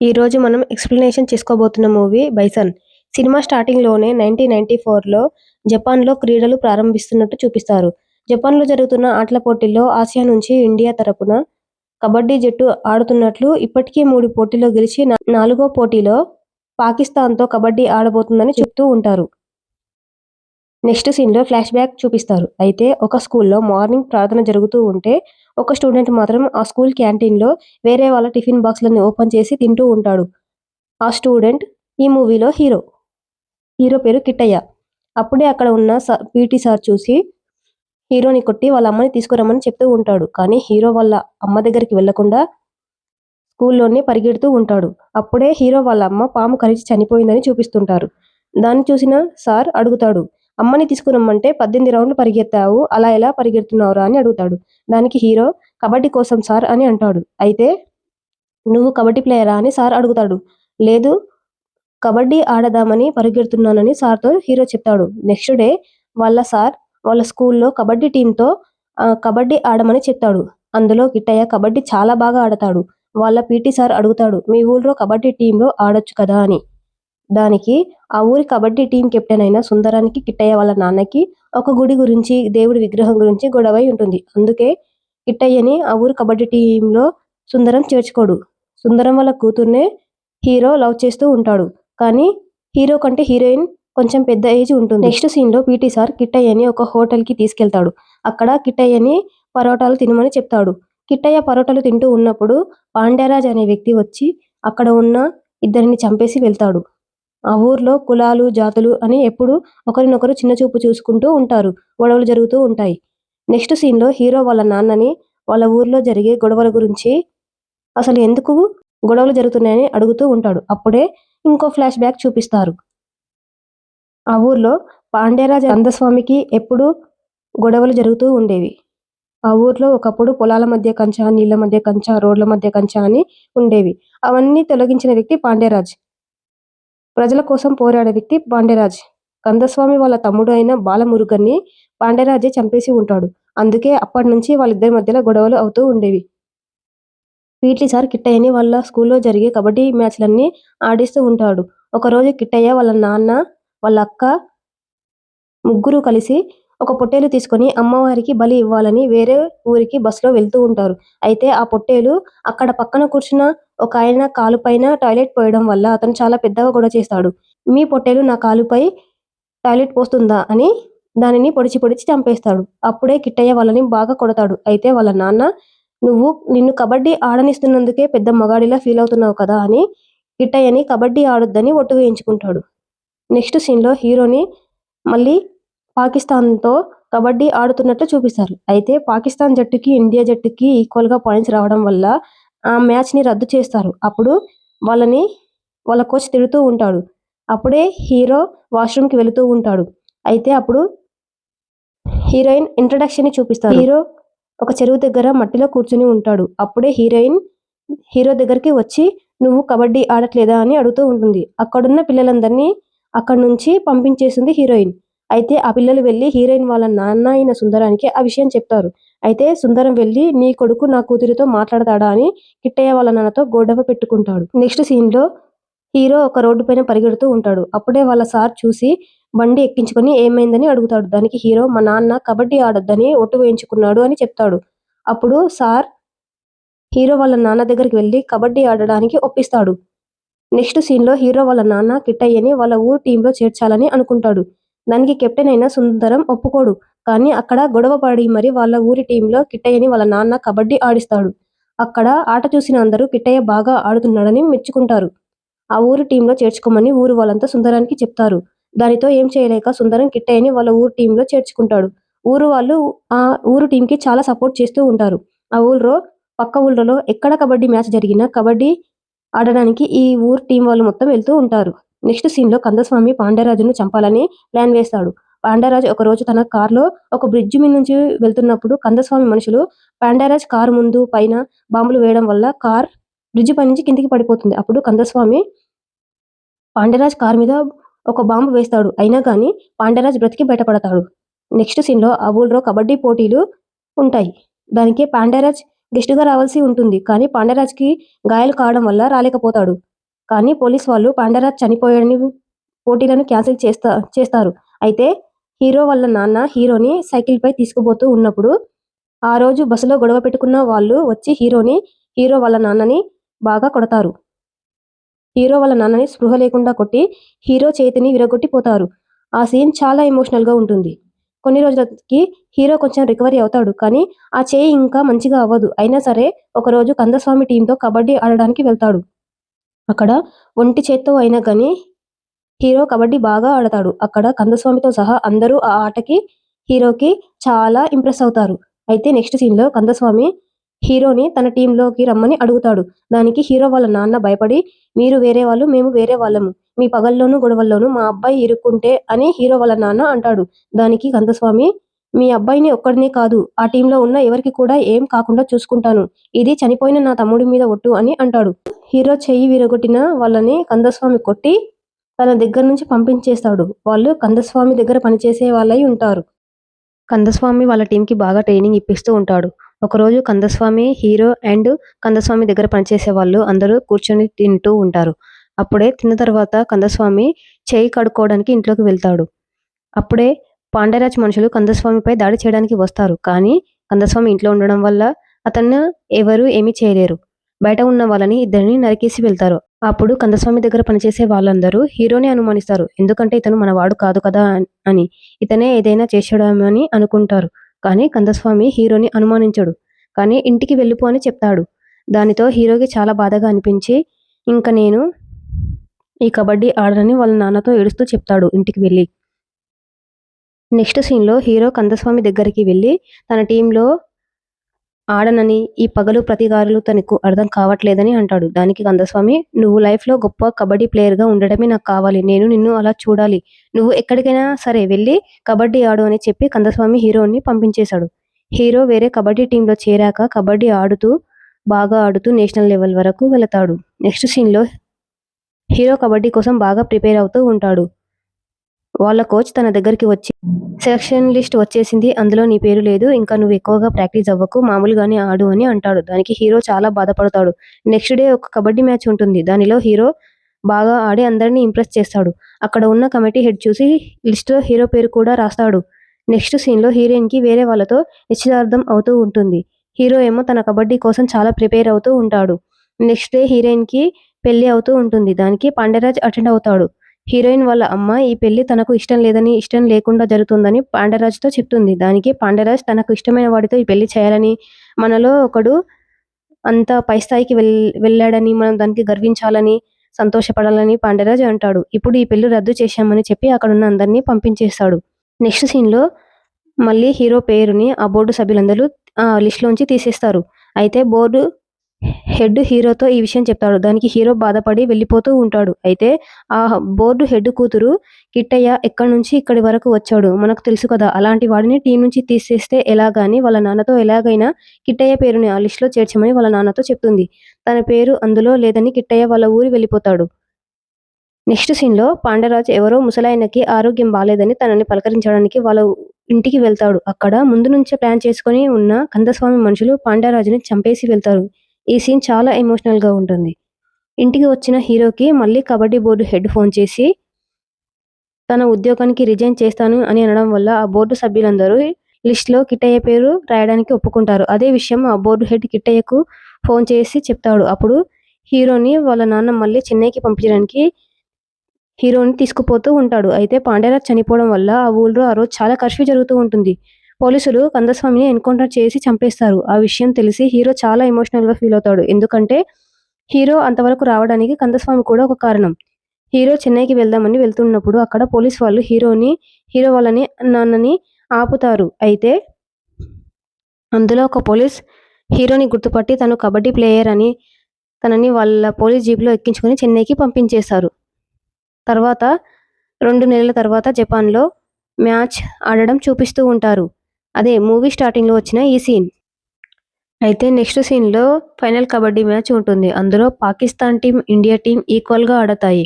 ఈరోజు మనం explanation చేసుకోబోతున్న movie 'bison'. Cinema స్టార్టింగ్‌లోనే 1994లో జపాన్‌లో క్రీడలు ప్రారంభిస్తున్నట్టు చూపిస్తారు. జపాన్‌లో జరుగుతున్న ఆటల పోటీల్లో ఆసియా నుంచి ఇండియా తరపున కబడ్డీ జట్టు ఆడుతున్నట్లు, ఇప్పటికే 3 పోటీల్లో గెలిచి నాలుగో పోటీలో పాకిస్తాన్‌తో కబడ్డీ ఆడబోతుందని చెప్తూ ఉంటారు. నెక్స్ట్ సీన్‌లో ఫ్లాష్ బ్యాక్ చూపిస్తారు. అయితే ఒక స్కూల్‌లో మార్నింగ్ ప్రార్థన జరుగుతూ ఉంటే, ఒక స్టూడెంట్ మాత్రం ఆ స్కూల్ క్యాంటీన్‌లో వేరే వాళ్ళ టిఫిన్ బాక్స్‌లని ఓపెన్ చేసి తింటూ ఉంటాడు. ఆ స్టూడెంట్ ఈ మూవీలో హీరో. హీరో పేరు కిట్టయ్య. అప్పుడే అక్కడ ఉన్న పీటీ సార్ చూసి హీరోని కొట్టి వాళ్ళ అమ్మని తీసుకురమ్మని చెప్తూ ఉంటాడు. కానీ హీరో వాళ్ళ అమ్మ దగ్గరికి వెళ్ళకుండా స్కూల్లోనే పరిగెడుతూ ఉంటాడు. అప్పుడే హీరో వాళ్ళ అమ్మ పాము కరిచి చనిపోయిందని చూపిస్తుంటారు. దాన్ని చూసిన సార్ అడుగుతాడు, అమ్మని తీసుకురమ్మంటే 18 రౌండ్లు పరిగెత్తావు, అలా ఎలా పరిగెడుతున్నావురా అని అడుగుతాడు. దానికి హీరో, కబడ్డీ కోసం సార్ అని అంటాడు. అయితే నువ్వు కబడ్డీ ప్లేయరా అని సార్ అడుగుతాడు. లేదు, కబడ్డీ ఆడదామని పరిగెడుతున్నానని సార్‌తో హీరో చెప్తాడు. నెక్స్ట్ డే వాళ్ళ సార్ వాళ్ళ స్కూల్‌లో కబడ్డీ టీమ్‌తో కబడ్డీ ఆడమని చెప్తాడు. అందులో కిట్టయ్య కబడ్డీ చాలా బాగా ఆడతాడు. వాళ్ళ పీటీ సార్ అడుగుతాడు, మీ ఊర్లో కబడ్డీ టీమ్‌లో ఆడొచ్చు కదా అని. దానికి ఆ ఊరి కబడ్డీ టీమ్ కెప్టెన్ అయిన సుందరానికి కిట్టయ్య వాళ్ళ నాన్నకి ఒక గుడి గురించి, దేవుడి విగ్రహం గురించి గొడవై ఉంటుంది. అందుకే కిట్టయ్యని ఆ ఊరి కబడ్డీ టీమ్‌లో సుందరం చేర్చుకోడు. సుందరం వాళ్ళ కూతుర్నే హీరో లవ్ చేస్తూ ఉంటాడు. కానీ హీరో కంటే హీరోయిన్ కొంచెం పెద్ద ఏజ్ ఉంటుంది. నెక్స్ట్ సీన్‌లో పీటీ సార్ కిట్టయ్యని ఒక హోటల్‌కి తీసుకెళ్తాడు. అక్కడ కిట్టయ్యని పరోటాలు తినమని చెప్తాడు. కిట్టయ్య పరోటాలు తింటూ ఉన్నప్పుడు పాండ్యరాజ్ అనే వ్యక్తి వచ్చి అక్కడ ఉన్న ఇద్దరిని చంపేసి వెళ్తాడు. ఆ ఊర్లో కులాలు, జాతులు అని ఎప్పుడూ ఒకరినొకరు చిన్నచూపు చూసుకుంటూ ఉంటారు. గొడవలు జరుగుతూ ఉంటాయి. నెక్స్ట్ సీన్‌లో హీరో వాళ్ళ నాన్నని వాళ్ళ ఊర్లో జరిగే గొడవల గురించి, అసలు ఎందుకు గొడవలు జరుగుతున్నాయని అడుగుతూ ఉంటాడు. అప్పుడే ఇంకో ఫ్లాష్ బ్యాక్ చూపిస్తారు. ఆ ఊర్లో పాండ్యరాజ్ కందస్వామికి ఎప్పుడూ గొడవలు జరుగుతూ ఉండేవి. ఆ ఊర్లో ఒకప్పుడు పొలాల మధ్య కంచ, నీళ్ల మధ్య కంచ, రోడ్ల మధ్య కంచ అని ఉండేవి. అవన్నీ తొలగించిన వ్యక్తి పాండ్యరాజ్. ప్రజల కోసం పోరాడే వ్యక్తి పాండ్యరాజ్. కందస్వామి వాళ్ళ తమ్ముడు అయిన బాలమురుగన్ని పాండ్యరాజే చంపేసి ఉంటాడు. అందుకే అప్పట్నుంచి వాళ్ళిద్దరి మధ్యలో గొడవలు అవుతూ ఉండేవి. పీటీ సార్ కిట్టయ్యని వాళ్ళ స్కూల్‌లో జరిగే కబడ్డీ మ్యాచ్‌లన్నీ ఆడిస్తూ ఉంటాడు. ఒకరోజు కిట్టయ్య, వాళ్ళ నాన్న, వాళ్ళ అక్క ముగ్గురు కలిసి ఒక పొట్టేలు తీసుకొని అమ్మవారికి బలి ఇవ్వాలని వేరే ఊరికి బస్‌లో వెళ్తూ ఉంటారు. అయితే ఆ పొట్టేలు అక్కడ పక్కన కూర్చున్న ఒకాయన కాలుపైన టాయిలెట్ పోయడం వల్ల అతను చాలా పెద్దగా గొడవ చేస్తాడు. మీ పొట్టేలు నా కాలుపై టాయిలెట్ పోస్తుందా అని దానిని పొడిచి పొడిచి చంపేస్తాడు. అప్పుడే కిట్టయ్య వాళ్ళని బాగా కొడతాడు. అయితే వాళ్ళ నాన్న, నిన్ను కబడ్డీ ఆడనిస్తున్నందుకే పెద్ద మగాడిలా ఫీలవుతున్నావు కదా అని కిట్టయ్యని కబడ్డీ ఆడొద్దని ఒట్టు వేయించుకుంటాడు. నెక్స్ట్ సీన్‌లో హీరోని మళ్ళీ పాకిస్తాన్‌తో కబడ్డీ ఆడుతున్నట్లు చూపిస్తారు. అయితే పాకిస్తాన్ జట్టుకి, ఇండియా జట్టుకి ఈక్వల్‌గా పాయింట్స్ రావడం వల్ల ఆ మ్యాచ్‌ని రద్దు చేస్తారు. అప్పుడు వాళ్ళని వాళ్ళ కోచ్ తిడుతూ ఉంటాడు. అప్పుడే హీరో వాష్‌రూమ్‌కి వెళుతూ ఉంటాడు. అయితే అప్పుడు హీరోయిన్ ఇంట్రడక్షన్‌ని చూపిస్తారు. హీరో ఒక చెరువు దగ్గర మట్టిలో కూర్చొని ఉంటాడు. అప్పుడే హీరోయిన్ హీరో దగ్గరికి వచ్చి, నువ్వు కబడ్డీ ఆడట్లేదా అని అడుగుతూ ఉంటుంది. అక్కడున్న పిల్లలందరినీ అక్కడి నుంచి పంపించేస్తుంది హీరోయిన్. అయితే ఆ పిల్లలు వెళ్లి హీరోయిన్ వాళ్ళ నాన్న అయిన సుందరానికి ఆ విషయం చెప్తారు. అయితే సుందరం వెళ్లి, నీ కొడుకు నా కూతురితో మాట్లాడతాడా అని కిట్టయ్య వాళ్ళ నాన్నతో గొడవ పెట్టుకుంటాడు. నెక్స్ట్ సీన్‌లో హీరో ఒక రోడ్డు పైన పరిగెడుతూ ఉంటాడు. అప్పుడే వాళ్ళ సార్ చూసి బండి ఎక్కించుకొని ఏమైందని అడుగుతాడు. దానికి హీరో, మా నాన్న కబడ్డీ ఆడొద్దని ఒట్టు వేయించుకున్నాడు అని చెప్తాడు. అప్పుడు సార్ హీరో వాళ్ళ నాన్న దగ్గరికి వెళ్లి కబడ్డీ ఆడడానికి ఒప్పిస్తాడు. నెక్స్ట్ సీన్‌లో హీరో వాళ్ళ నాన్న కిట్టయ్యని వాళ్ళ ఊరు టీమ్‌లో చేర్చాలని అనుకుంటాడు. దానికి కెప్టెన్ అయిన సుందరం ఒప్పుకోడు. కానీ అక్కడ గొడవ పడి మరి వాళ్ళ ఊరి టీమ్‌లో కిట్టయ్యని వాళ్ళ నాన్న కబడ్డీ ఆడిస్తాడు. అక్కడ ఆట చూసిన అందరూ కిట్టయ్య బాగా ఆడుతున్నాడని మెచ్చుకుంటారు. ఆ ఊరు టీమ్‌లో చేర్చుకోమని ఊరు వాళ్ళంతా సుందరానికి చెప్తారు. దానితో ఏం చేయలేక సుందరం కిట్టయ్యని వాళ్ళ ఊరు టీమ్‌లో చేర్చుకుంటాడు. ఊరు వాళ్ళు ఆ ఊరు టీమ్‌కి చాలా సపోర్ట్ చేస్తూ ఉంటారు. ఆ ఊర్లో పక్క ఊర్లలో ఎక్కడ కబడ్డీ మ్యాచ్ జరిగినా కబడ్డీ ఆడడానికి ఈ ఊరు టీమ్ వాళ్ళు మొత్తం వెళ్తూ ఉంటారు. నెక్స్ట్ సీన్‌లో కందస్వామి పాండ్యరాజును చంపాలని ప్లాన్ వేస్తాడు. పాండ్యరాజ్ ఒకరోజు తన కార్‌లో ఒక బ్రిడ్జ్ మీద నుంచి వెళ్తున్నప్పుడు కందస్వామి మనుషులు పాండ్యరాజ్ కారు ముందు, పైన బాంబులు వేయడం వల్ల కార్ బ్రిడ్జ్ పైనుంచి కిందకి పడిపోతుంది. అప్పుడు కందస్వామి పాండ్యరాజ్ కారు మీద ఒక బాంబు వేస్తాడు. అయినా గానీ పాండ్యరాజ్ బ్రతికి బయటపడతాడు. నెక్స్ట్ సీన్‌లో ఆ ఊళ్లో కబడ్డీ పోటీలు ఉంటాయి. దానికి పాండ్యరాజ్ గెస్ట్‌గా రావాల్సి ఉంటుంది. కానీ పాండ్యరాజ్‌కి గాయాలు కావడం వల్ల రాలేకపోతాడు. కానీ పోలీస్ వాళ్ళు పాండరాజ్ చనిపోయాడని పోటీలను క్యాన్సిల్ చేస్తారు. అయితే హీరో వాళ్ళ నాన్న హీరోని సైకిల్పై తీసుకుపోతూ ఉన్నప్పుడు ఆ రోజు బస్సులో గొడవ పెట్టుకున్న వాళ్ళు వచ్చి హీరో వాళ్ళ నాన్నని బాగా కొడతారు. హీరో వాళ్ళ నాన్నని స్పృహ లేకుండా కొట్టి హీరో చేతిని విరగొట్టిపోతారు. ఆ సీన్ చాలా ఎమోషనల్గా ఉంటుంది. కొన్ని రోజులకి హీరో కొంచెం రికవరీ అవుతాడు. కానీ ఆ చేయి ఇంకా మంచిగా అవ్వదు. అయినా సరే ఒకరోజు కందస్వామి టీంతో కబడ్డీ ఆడడానికి వెళ్తాడు. అక్కడ ఒంటి చేత్తో అయినా కానీ హీరో కబడ్డీ బాగా ఆడతాడు. అక్కడ కందస్వామితో సహా అందరూ ఆ ఆటకి హీరోకి చాలా ఇంప్రెస్ అవుతారు. అయితే నెక్స్ట్ సీన్లో కందస్వామి హీరోని తన టీంలోకి రమ్మని అడుగుతాడు. దానికి హీరో వాళ్ళ నాన్న భయపడి మీరు వేరే వాళ్ళు, మేము వేరే వాళ్ళము. మీ పగల్లోనూ గొడవల్లోనూ మా అబ్బాయి ఇరుక్కుంటే అని హీరో వాళ్ళ నాన్న అంటాడు. దానికి కందస్వామి మీ అబ్బాయిని ఒక్కడినే కాదు ఆ టీంలో ఉన్న ఎవరికి కూడా ఏం కాకుండా చూసుకుంటాను. ఇది చనిపోయిన నా తమ్ముడి మీద ఒట్టు అని అంటాడు. హీరో చెయ్యి విరగొట్టిన వాళ్ళని కందస్వామి కొట్టి తన దగ్గర నుంచి పంపించేస్తాడు. వాళ్ళు కందస్వామి దగ్గర పనిచేసే వాళ్ళై ఉంటారు. కందస్వామి వాళ్ళ టీంకి బాగా ట్రైనింగ్ ఇప్పిస్తూ ఉంటాడు. ఒకరోజు కందస్వామి, హీరో అండ్ కందస్వామి దగ్గర పనిచేసే వాళ్ళు అందరూ కూర్చొని తింటూ ఉంటారు. అప్పుడే తిన్న తర్వాత కందస్వామి చేయి కడుక్కోవడానికి ఇంట్లోకి వెళ్తాడు. అప్పుడే పాండరాజ్ మనుషులు కందస్వామిపై దాడి చేయడానికి వస్తారు. కానీ కందస్వామి ఇంట్లో ఉండడం వల్ల అతన్ని ఎవరూ ఏమీ చేయలేరు. బయట ఉన్న వాళ్ళని ఇద్దరిని నరికేసి వెళ్తారు. అప్పుడు కందస్వామి దగ్గర పనిచేసే వాళ్ళందరూ హీరోని అనుమానిస్తారు. ఎందుకంటే ఇతను మనవాడు కాదు కదా అని. ఇతనే ఏదైనా చేశాడేమని అనుకుంటారు. కానీ కందస్వామి హీరోని అనుమానించడు. కానీ ఇంటికి వెళ్ళిపో అని చెప్తాడు. దానితో హీరోకి చాలా బాధగా అనిపించి ఇంక నేను ఈ కబడ్డీ ఆడనని వాళ్ళ నాన్నతో ఏడుస్తూ చెప్తాడు ఇంటికి వెళ్ళి. నెక్స్ట్ సీన్లో హీరో కందస్వామి దగ్గరికి వెళ్ళి తన టీంలో ఆడనని ఈ పగలు ప్రతీకారాలు తనకు అర్థం కావట్లేదని అంటాడు. దానికి కందస్వామి నువ్వు లైఫ్లో గొప్ప కబడ్డీ ప్లేయర్గా ఉండడమే నాకు కావాలి. నేను నిన్ను అలా చూడాలి. నువ్వు ఎక్కడికైనా సరే వెళ్ళి కబడ్డీ ఆడు అని చెప్పి కందస్వామి హీరోని పంపించేశాడు. హీరో వేరే కబడ్డీ టీంలో చేరాక కబడ్డీ బాగా ఆడుతూ నేషనల్ లెవెల్ వరకు వెళతాడు. నెక్స్ట్ సీన్లో హీరో కబడ్డీ కోసం బాగా ప్రిపేర్ అవుతూ ఉంటాడు. వాళ్ళ కోచ్ తన దగ్గరికి వచ్చి సెలక్షన్ లిస్ట్ వచ్చేసింది. అందులో నీ పేరు లేదు. ఇంకా నువ్వు ఎక్కువగా ప్రాక్టీస్ అవ్వకు. మామూలుగానే ఆడు అని అంటాడు. దానికి హీరో చాలా బాధపడతాడు. నెక్స్ట్ డే ఒక కబడ్డీ మ్యాచ్ ఉంటుంది. దానిలో హీరో బాగా ఆడి అందరినీ ఇంప్రెస్ చేస్తాడు. అక్కడ ఉన్న కమిటీ హెడ్ చూసి లిస్టులో హీరో పేరు కూడా రాస్తాడు. నెక్స్ట్ సీన్లో హీరోయిన్కి వేరే వాళ్ళతో నిశ్చితార్థం అవుతూ ఉంటుంది. హీరో ఏమో తన కబడ్డీ కోసం చాలా ప్రిపేర్ అవుతూ ఉంటాడు. నెక్స్ట్ డే హీరోయిన్కి పెళ్లి అవుతూ ఉంటుంది. దానికి పాండరాజ్ అటెండ్ అవుతాడు. హీరోయిన్ వాళ్ళ అమ్మ ఈ పెళ్లి తనకు ఇష్టం లేదని, ఇష్టం లేకుండా జరుగుతుందని పాండరాజ్తో చెప్తుంది. దానికి పాండరాజ్ తనకు ఇష్టమైన వాడితో ఈ పెళ్లి చేయాలని, మనలో ఒకడు అంత పై స్థాయికి వెళ్ళాడని మనం దానికి గర్వించాలని, సంతోషపడాలని పాండరాజ్ అంటాడు. ఇప్పుడు ఈ పెళ్లి రద్దు చేశామని చెప్పి అక్కడున్న అందరినీ పంపించేస్తాడు. నెక్స్ట్ సీన్లో మళ్ళీ హీరో పేరుని ఆ బోర్డు సభ్యులందరూ ఆ లిస్టులోంచి తీసేస్తారు. అయితే బోర్డు హెడ్ హీరోతో ఈ విషయం చెప్తాడు. దానికి హీరో బాధపడి వెళ్ళిపోతూ ఉంటాడు. అయితే ఆ బోర్డు హెడ్ కూతురు కిట్టయ్య ఎక్కడి నుంచి ఇక్కడి వరకు వచ్చాడు మనకు తెలుసు కదా, అలాంటి వాడిని టీం నుంచి తీసేస్తే ఎలాగాని వాళ్ళ నాన్నతో ఎలాగైనా కిట్టయ్య పేరుని ఆ లిస్టులో చేర్చమని వాళ్ళ నాన్నతో చెప్తుంది. తన పేరు అందులో లేదని కిట్టయ్య వాళ్ళ ఊరి వెళ్ళిపోతాడు. నెక్స్ట్ సీన్లో పాండరాజ్ ఎవరో ముసలాయనకి ఆరోగ్యం బాలేదని తనని పలకరించడానికి వాళ్ళ ఇంటికి వెళ్తాడు. అక్కడ ముందు నుంచే ప్లాన్ చేసుకుని ఉన్న కందస్వామి మనుషులు పాండరాజుని చంపేసి వెళ్తారు. ఈ సీన్ చాలా ఎమోషనల్గా ఉంటుంది. ఇంటికి వచ్చిన హీరోకి మళ్ళీ కబడ్డీ బోర్డు హెడ్ ఫోన్ చేసి తన ఉద్యోగానికి రిజైన్ చేస్తాను అని అనడం వల్ల ఆ బోర్డు సభ్యులందరూ లిస్టులో కిట్టయ్య పేరు రాయడానికి ఒప్పుకుంటారు. అదే విషయం ఆ బోర్డు హెడ్ కిట్టయ్యకు ఫోన్ చేసి చెప్తాడు. అప్పుడు హీరోని వాళ్ళ నాన్న మళ్ళీ చెన్నైకి పంపించడానికి హీరోని తీసుకుపోతూ ఉంటాడు. అయితే పాండరాజ్ చనిపోవడం వల్ల ఆ ఊళ్ళో ఆ రోజు చాలా కర్ఫ్యూ జరుగుతూ ఉంటుంది. పోలీసులు కందస్వామిని ఎన్కౌంటర్ చేసి చంపేస్తారు. ఆ విషయం తెలిసి హీరో చాలా ఎమోషనల్గా ఫీల్ అవుతాడు. ఎందుకంటే హీరో అంతవరకు రావడానికి కందస్వామి కూడా ఒక కారణం. హీరో చెన్నైకి వెళ్దామని వెళ్తున్నప్పుడు అక్కడ పోలీస్ వాళ్ళు హీరో వాళ్ళని నాన్నని ఆపుతారు. అయితే అందులో ఒక పోలీస్ హీరోని గుర్తుపట్టి తను కబడ్డీ ప్లేయర్ అని తనని వాళ్ళ పోలీస్ జీప్లో ఎక్కించుకొని చెన్నైకి పంపించేశారు. తర్వాత 2 నెలల తర్వాత జపాన్లో మ్యాచ్ ఆడడం చూపిస్తూ ఉంటారు. అదే మూవీ స్టార్టింగ్లో వచ్చిన ఈ సీన్. అయితే నెక్స్ట్ సీన్లో ఫైనల్ కబడ్డీ మ్యాచ్ ఉంటుంది. అందులో పాకిస్తాన్ టీం, ఇండియా టీం ఈక్వల్గా ఆడతాయి.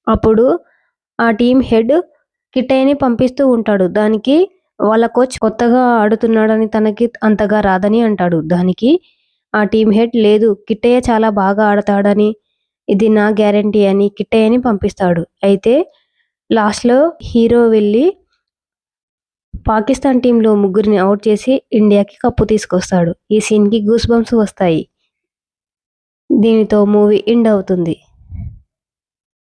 అప్పుడు ఆ టీం హెడ్ కిట్టయ్యని పంపిస్తూ ఉంటాడు. దానికి వాళ్ళ కోచ్ కొత్తగా ఆడుతున్నాడని తనకి అంతగా రాదని అంటాడు. దానికి ఆ టీం హెడ్ లేదు కిట్టయ్య చాలా బాగా ఆడతాడని ఇది నా గ్యారంటీ అని కిట్టయ్యని పంపిస్తాడు. అయితే లాస్ట్‌లో హీరో వెళ్లి పాకిస్తాన్ టీమ్‌లో ముగ్గురిని ఔట్ చేసి ఇండియాకి కప్పు తీసుకొస్తాడు. ఈ సీన్‌కి గూస్ బంప్స్ వస్తాయి. దీనితో మూవీ ఎండ్ అవుతుంది.